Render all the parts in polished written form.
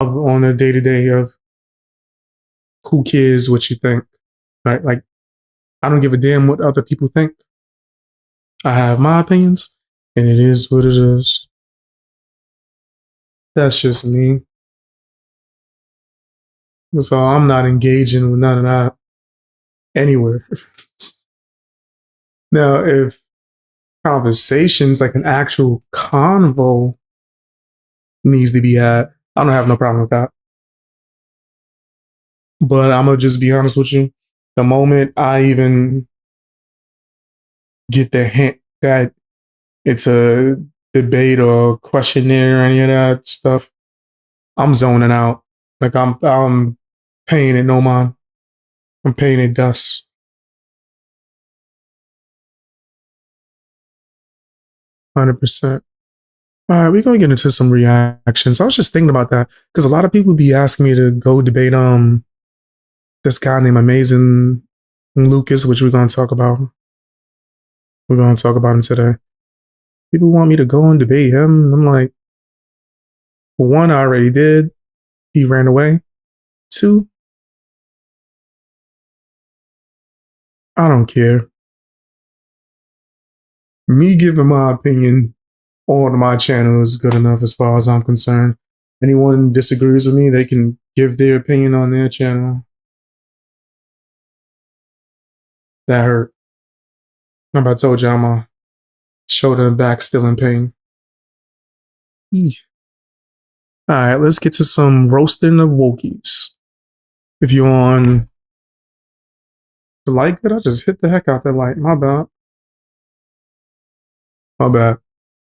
on a day to day of who cares what you think, right? Like, I don't give a damn what other people think. I have my opinions, and it is what it is. That's just me. So I'm not engaging with none of that anywhere. Now, if conversations like an actual convo needs to be had, I don't have no problem with that. But I'm gonna just be honest with you. The moment I even get the hint that it's a debate or questionnaire or any of that stuff, I'm zoning out. Like I'm paying it no mind. I'm paying it dust. 100%. All right, we're gonna get into some reactions. I was just thinking about that because a lot of people be asking me to go debate this guy named Amazing Lucas, which we're gonna talk about. We're gonna talk about him today. People want me to go and debate him. I'm like, one, I already did. He ran away. Two, I don't care. Me giving my opinion on my channel is good enough as far as I'm concerned. Anyone disagrees with me, they can give their opinion on their channel. That hurt. Remember I told you I'm a shoulder and back still in pain. All right, let's get to some roasting of wokies. If you're on the light, I just hit the heck out that light. My bad. My bad.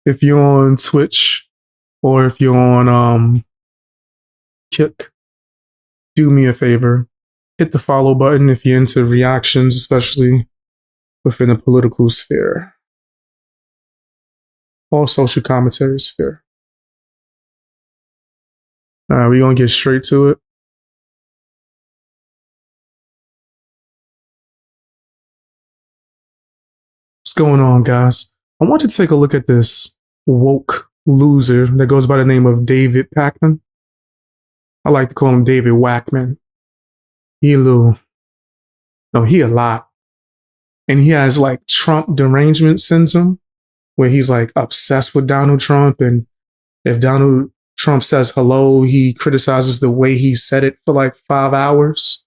If you're on Twitch or if you're on Kick, do me a favor. Hit the follow button if you're into reactions, especially within the political sphere or social commentary sphere. All right, we're going to get straight to it. What's going on, guys? I want to take a look at this woke loser that goes by the name of David Pakman. I like to call him David Whackman. He a lot. And he has like Trump derangement syndrome, where he's like obsessed with Donald Trump. And if Donald Trump says hello, he criticizes the way he said it for like 5 hours.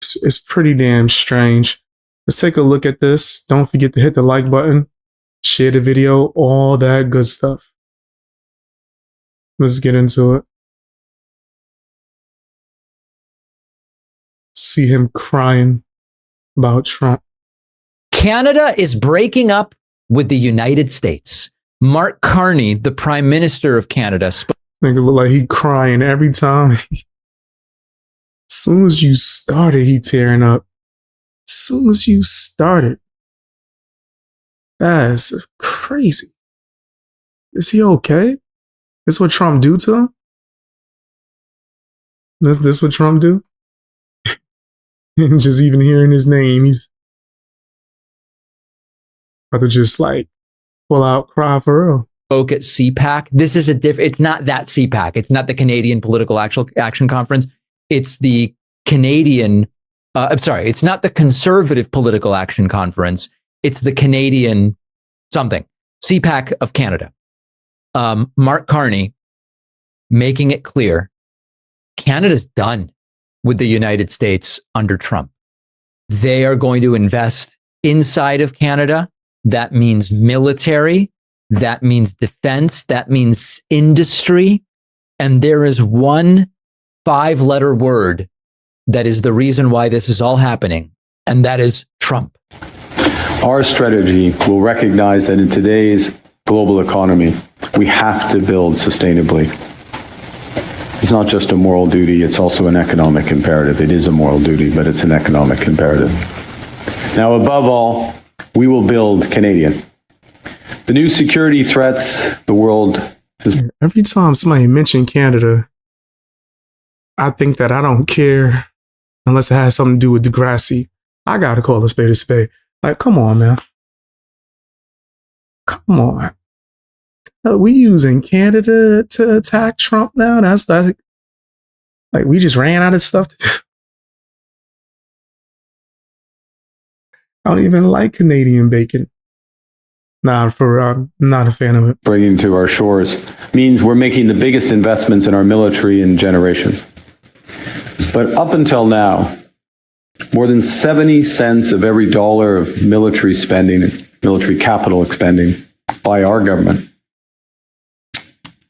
It's pretty damn strange. Let's take a look at this. Don't forget to hit the like button, share the video, all that good stuff. Let's get into it. See him crying about Trump. Canada is breaking up with the United States. Mark Carney, the Prime Minister of Canada, Think it look like he crying every time. As soon as you started, he tearing up. As soon as you started. That's crazy. Is he okay? Is what Trump do to him? Is this what Trump do? And just even hearing his name, he's about to just like pull out, cry for real. Spoke at CPAC. This is it's not that CPAC. It's not the Canadian Political Action Conference. It's the Canadian, I'm sorry, it's not the Conservative Political Action Conference. It's the Canadian something, CPAC of Canada. Mark Carney making it clear, Canada's done with the United States under Trump. They are going to invest inside of Canada. That means military. That means defense. That means industry. And there is one 5-letter word that is the reason why this is all happening, and that is Trump. Our strategy will recognize that in today's global economy, we have to build sustainably. It's not just a moral duty, it's also an economic imperative. It is a moral duty, but it's an economic imperative. Now, above all, we will build Canadian. The new security threats the world has... Every time somebody mentions Canada, I think that I don't care unless it has something to do with Degrassi. I gotta call a spade a spade. Like, come on, man. Come on. We using Canada to attack Trump now. That's like we just ran out of stuff to do. I don't even like Canadian bacon. Nah, I'm not a fan of it. Bringing to our shores means we're making the biggest investments in our military in generations. But up until now, more than 70 cents of every dollar of military spending, military capital expending by our government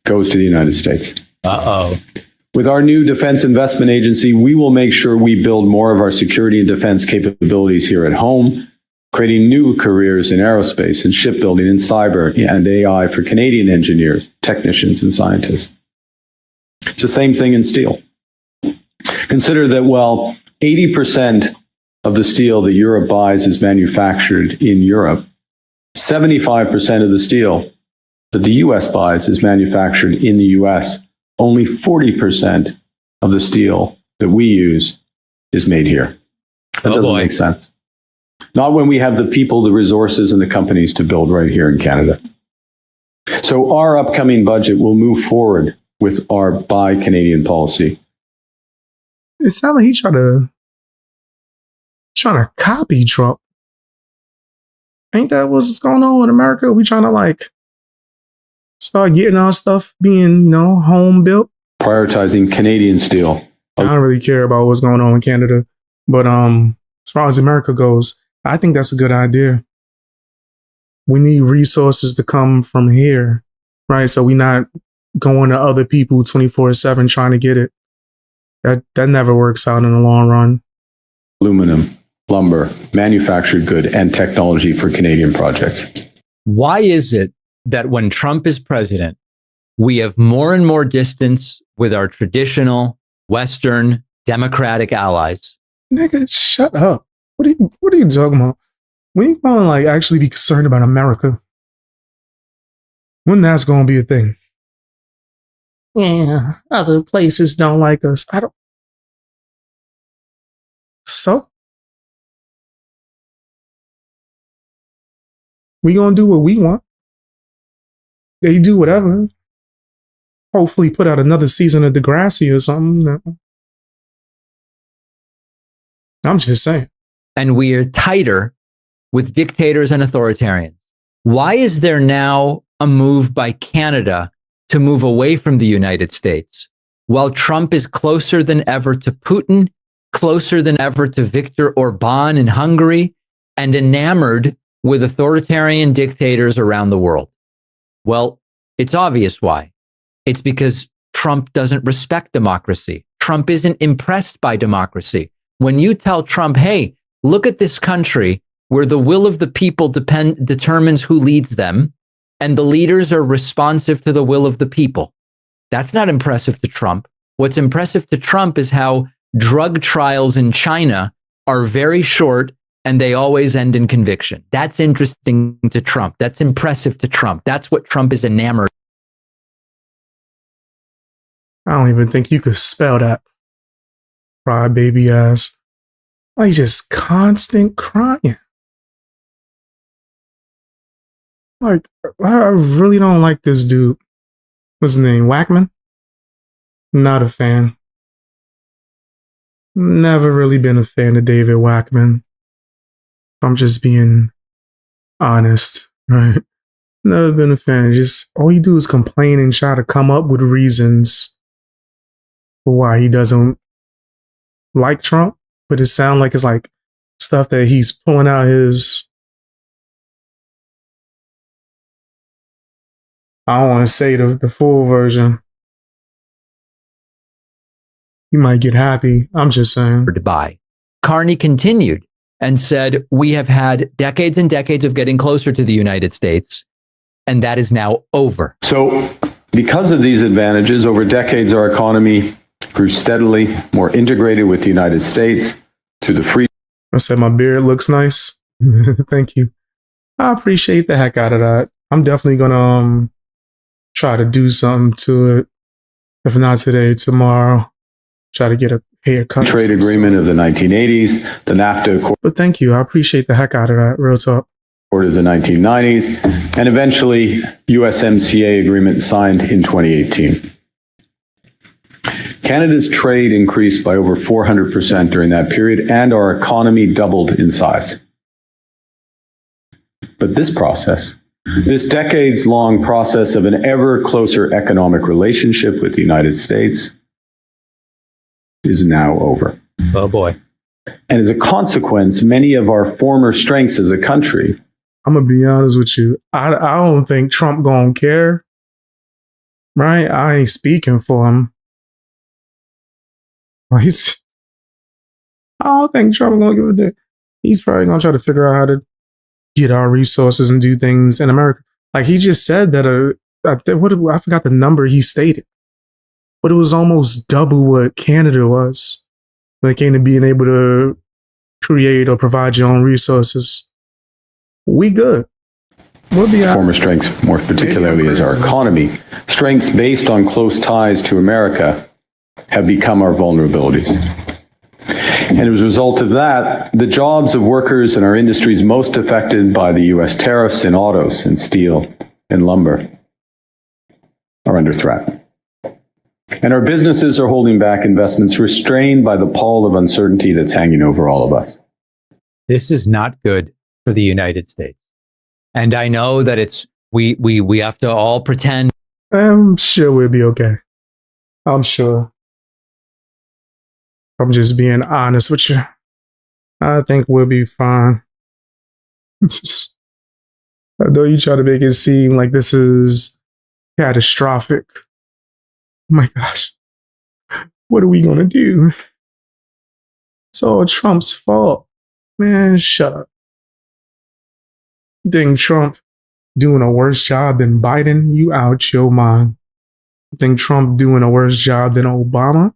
goes to the United States. Uh-oh. With our new Defense Investment Agency, we will make sure we build more of our security and defense capabilities here at home, creating new careers in aerospace and shipbuilding and cyber and AI for Canadian engineers, technicians, and scientists. It's the same thing in steel. Consider that, well, 80% of the steel that Europe buys is manufactured in Europe. 75% of the steel that the US buys is manufactured in the US. Only 40% of the steel that we use is made here. That doesn't make sense. Not when we have the people, the resources, and the companies to build right here in Canada. So our upcoming budget will move forward with our Buy Canadian policy. It sounds like he's trying to copy Trump. Ain't that what's going on in America? We trying to start getting our stuff being, home built. Prioritizing Canadian steel. I don't really care about what's going on in Canada, but as far as America goes, I think that's a good idea. We need resources to come from here, right? So we're not going to other people 24/7 trying to get it. That never works out in the long run. Aluminum, lumber, manufactured good, and technology for Canadian projects. Why is it that when Trump is president, we have more and more distance with our traditional Western democratic allies? Nigga, shut up. What are you talking about? We ain't gonna actually be concerned about America. When that's gonna be a thing. Yeah, other places don't like us. I don't. So? We gonna do what we want. They do whatever. Hopefully put out another season of Degrassi or something. I'm just saying. And we are tighter with dictators and authoritarians. Why is there now a move by Canada to move away from the United States, while Trump is closer than ever to Putin, closer than ever to Viktor Orban in Hungary, and enamored with authoritarian dictators around the world? Well, it's obvious why. It's because Trump doesn't respect democracy. Trump isn't impressed by democracy. When you tell Trump, hey, look at this country where the will of the people determines who leads them, and the leaders are responsive to the will of the people. That's not impressive to Trump. What's impressive to Trump is how drug trials in China are very short and they always end in conviction. That's interesting to Trump. That's impressive to Trump. That's what Trump is enamored. I don't even think you could spell that. Cry baby ass. Just constant crying. I really don't like this dude. What's his name? Wackman? Not a fan. Never really been a fan of David Wackman. I'm just being honest, right? Never been a fan. Just all he do is complain and try to come up with reasons for why he doesn't like Trump. But it sounds like it's stuff that he's pulling out his. I don't want to say the full version. You might get happy. I'm just saying. To buy. Carney continued and said, we have had decades and decades of getting closer to the United States, and that is now over. So because of these advantages, over decades, our economy grew steadily more integrated with the United States through the free. I said my beard looks nice. Thank you. I appreciate the heck out of that. I'm definitely gonna try to do something to it. If not today, tomorrow. Try to get a haircut. Trade agreement of the 1980s, the NAFTA Accord. But thank you. I appreciate the heck out of that. Real talk. of the 1990s, and eventually USMCA agreement signed in 2018. Canada's trade increased by over 400% during that period, and our economy doubled in size. But this process, this decades-long process of an ever closer economic relationship with the United States, is now over. Oh boy. And as a consequence, many of our former strengths as a country. I'm gonna be honest with you. I don't think Trump gonna care. Right? I ain't speaking for him. Well, I don't think Trump gonna give a damn. He's probably gonna try to figure out how to get our resources and do things in America. Like he just said that I forgot the number he stated, but it was almost double what Canada was when it came to being able to create or provide your own resources. We good. We'll be out. Former strengths, more particularly as our economy, strengths based on close ties to America have become our vulnerabilities. And as a result of that, the jobs of workers in our industries most affected by the US tariffs in autos and steel and lumber are under threat. And our businesses are holding back investments, restrained by the pall of uncertainty that's hanging over all of us. This is not good for the United States. And I know that we have to all pretend. I'm sure we'll be okay. I'm sure. I'm just being honest with you. I think we'll be fine. I know you try to make it seem like this is catastrophic. Oh my gosh. What are we going to do? It's all Trump's fault. Man, shut up. You think Trump doing a worse job than Biden? You out your mind. You think Trump doing a worse job than Obama?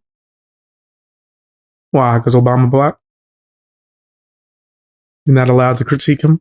Why? Because Obama black? You're not allowed to critique him?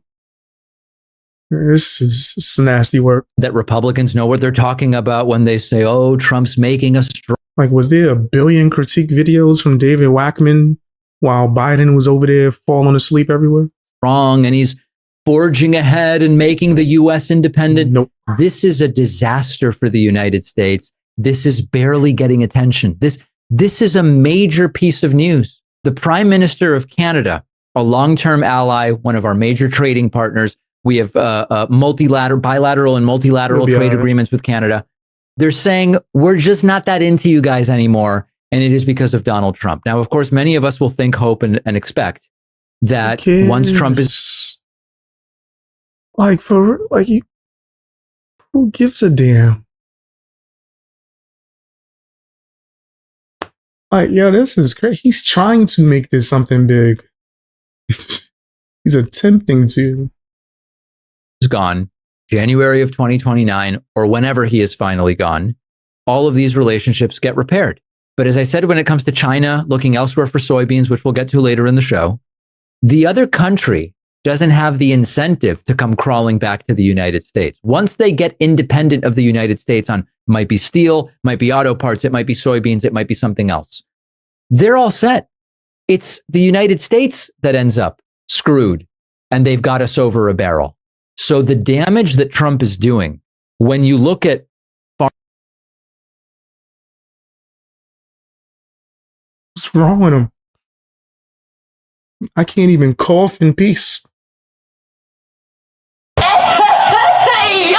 This is nasty work. That Republicans know what they're talking about when they say, oh, Trump's making us strong. Like, was there 1 billion critique videos from David Wackman while Biden was over there falling asleep everywhere? And he's forging ahead and making the U.S. independent. Nope. This is a disaster for the United States. This is barely getting attention. This is a major piece of news. The Prime Minister of Canada, a long-term ally, one of our major trading partners. We have bilateral and multilateral trade agreements with Canada. They're saying, we're just not that into you guys anymore. And it is because of Donald Trump. Now, of course, many of us will think, hope, and expect that once Trump is... Like, who gives a damn? Like, yo, this is crazy. He's trying to make this something big. He's attempting to. Is gone, January of 2029, or whenever he is finally gone, all of these relationships get repaired. But as I said, when it comes to China looking elsewhere for soybeans, which we'll get to later in the show, the other country doesn't have the incentive to come crawling back to the United States. Once they get independent of the United States on, might be steel, might be auto parts, it might be soybeans, it might be something else. They're all set. It's the United States that ends up screwed, and they've got us over a barrel. So the damage that Trump is doing, when you look at what's wrong with him? I can't even cough in peace. Hey, yo!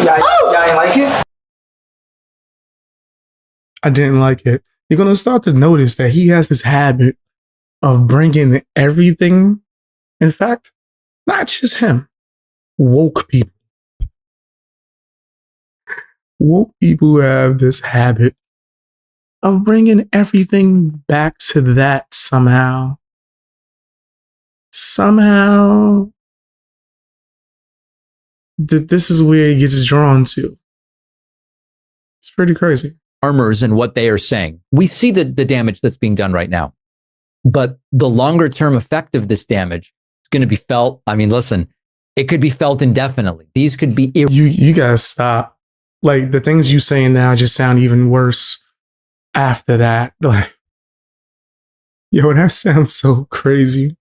Y'all ain't like it? I didn't like it. You're going to start to notice that he has this habit of bringing everything. In fact, not just him, woke people. Woke people have this habit of bringing everything back to that somehow. Somehow, this is where he gets drawn to. It's pretty crazy. Farmers and what they are saying. We see the damage that's being done right now. But the longer term effect of this damage is going to be felt. I mean, listen, it could be felt indefinitely. These could be... You guys stop. Like, the things you saying now just sound even worse after that. Like, yo, that sounds so crazy.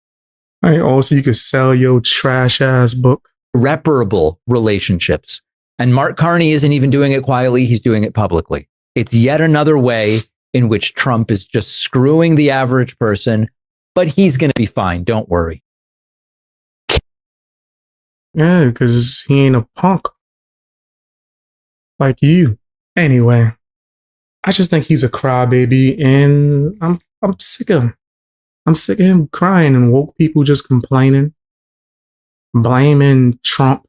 Right. Also, you could sell your trash ass book. Reparable relationships. And Mark Carney isn't even doing it quietly, he's doing it publicly. It's yet another way in which Trump is just screwing the average person, but he's going to be fine. Don't worry. Yeah, because he ain't a punk like you. Anyway, I just think he's a crybaby, and I'm sick of him. I'm sick of him crying and woke people just complaining, blaming Trump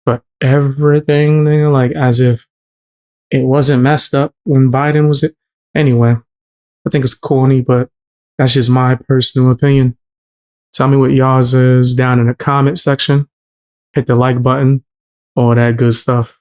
for everything, nigga, like as if it wasn't messed up when Biden was it. Anyway, I think it's corny, but that's just my personal opinion. Tell me what y'all's is down in the comment section. Hit the like button, all that good stuff.